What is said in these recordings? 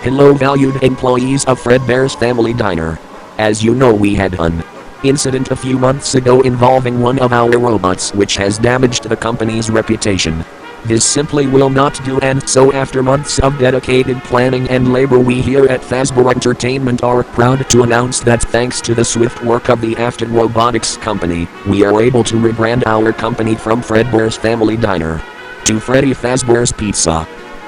Hello valued employees of Fredbear's Family Diner. As you know, we had an incident a few months ago involving one of our robots which has damaged the company's reputation. This simply will not do, and so after months of dedicated planning and labor, we here at Fazbear Entertainment are proud to announce that thanks to the swift work of the Afton Robotics Company, we are able to rebrand our company from Fredbear's Family Diner to Freddy Fazbear's Pizza.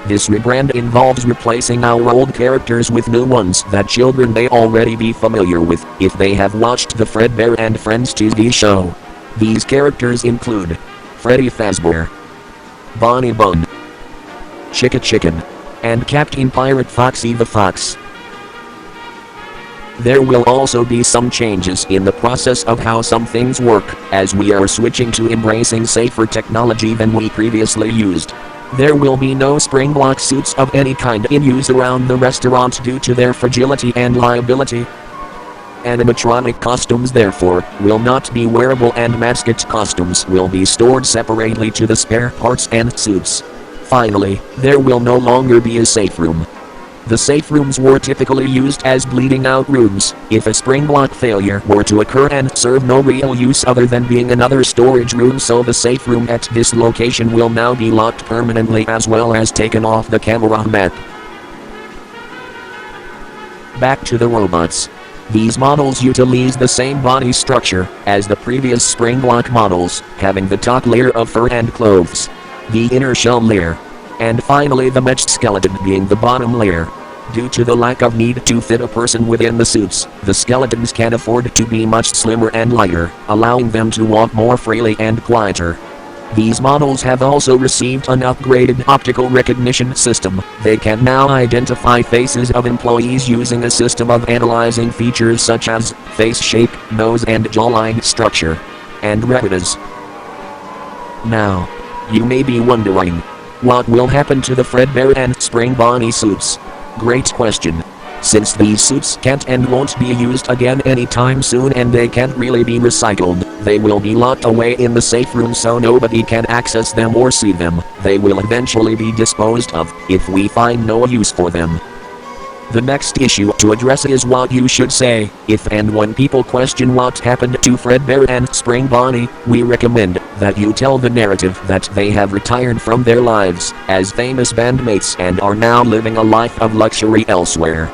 This rebrand involves replacing our old characters with new ones that children may already be familiar with if they have watched the Fredbear and Friends TV show. These characters include Freddy Fazbear, Bonnie Bun, Chicka Chicken, and Captain Pirate Foxy the Fox. There will also be some changes in the process of how some things work, as we are switching to embracing safer technology than we previously used. There will be no spring block suits of any kind in use around the restaurant due to their fragility and liability. Animatronic costumes therefore will not be wearable, and mascot costumes will be stored separately to the spare parts and suits. Finally, there will no longer be a safe room. The safe rooms were typically used as bleeding out rooms if a spring block failure were to occur and serve no real use other than being another storage room, so the safe room at this location will now be locked permanently as well as taken off the camera map. Back to the robots. These models utilize the same body structure as the previous spring block models, having the top layer of fur and clothes, the inner shell layer, and finally the meshed skeleton being the bottom layer. Due to the lack of need to fit a person within the suits, the skeletons can afford to be much slimmer and lighter, allowing them to walk more freely and quieter. These models have also received an upgraded optical recognition system. They can now identify faces of employees using a system of analyzing features such as face shape, nose and jawline structure, and retinas. Now, you may be wondering, what will happen to the Fredbear and Spring Bonnie suits? Great question. Since these suits can't and won't be used again anytime soon and they can't really be recycled, they will be locked away in the safe room so nobody can access them or see them. They will eventually be disposed of if we find no use for them. The next issue to address is what you should say if and when people question what happened to Fredbear and Spring Bonnie. We recommend that you tell the narrative that they have retired from their lives as famous bandmates and are now living a life of luxury elsewhere.